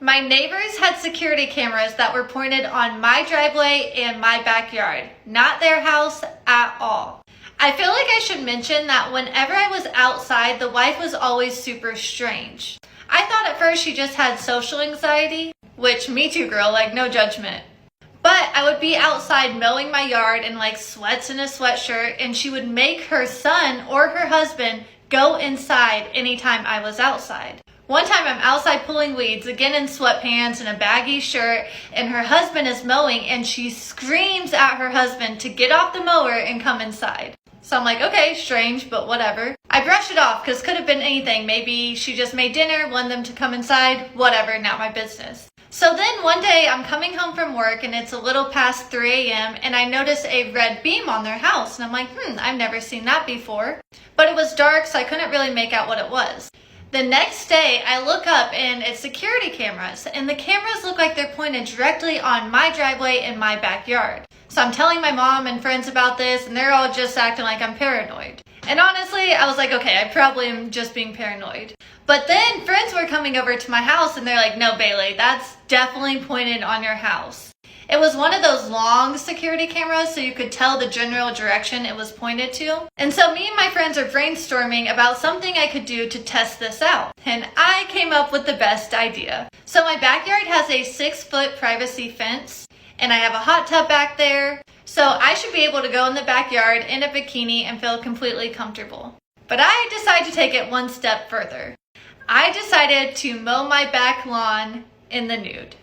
My neighbors had security cameras that were pointed on my driveway and my backyard, not their house at all. I feel like I should mention that whenever I was outside, the wife was always super strange. I thought at first she just had social anxiety, which me too girl, like no judgment. But I would be outside mowing my yard in like sweats and a sweatshirt, and she would make her son or her husband go inside anytime I was outside. One time I'm outside pulling weeds, again in sweatpants and a baggy shirt, and her husband is mowing and she screams at her husband to get off the mower and come inside. So I'm like, okay, strange, but whatever. I brushed it off because could have been anything. Maybe she just made dinner, wanted them to come inside, whatever, not my business. So then one day I'm coming home from work and it's a little past 3 a.m. and I notice a red beam on their house. And I'm like, I've never seen that before. But it was dark, so I couldn't really make out what it was. The next day I look up and it's security cameras, and the cameras look like they're pointed directly on my driveway and my backyard. So I'm telling my mom and friends about this, and they're all just acting like I'm paranoid. And honestly, I was like, okay, I probably am just being paranoid. But then friends were coming over to my house and they're like, no, Bailey, that's definitely pointed on your house. It was one of those long security cameras, so you could tell the general direction it was pointed to. And so me and my friends are brainstorming about something I could do to test this out. And I came up with the best idea. So my backyard has a 6-foot privacy fence, and I have a hot tub back there. So I should be able to go in the backyard in a bikini and feel completely comfortable. But I decided to take it one step further. I decided to mow my back lawn in the nude.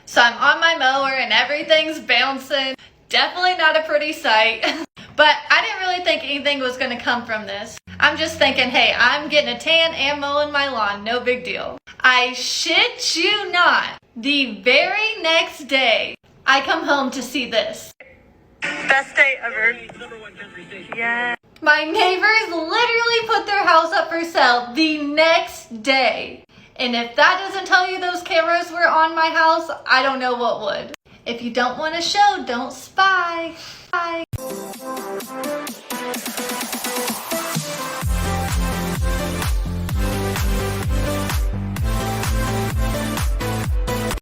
So I'm on my mower and everything's bouncing. Definitely not a pretty sight. But I didn't really think anything was gonna come from this. I'm just thinking, hey, I'm getting a tan and mowing my lawn, no big deal. I shit you not, the very next day, I come home to see this. Best day ever. Yeah. My neighbors literally put their house up for sale the next day. And if that doesn't tell you those cameras were on my house, I don't know what would. If you don't want to show, don't spy. Bye.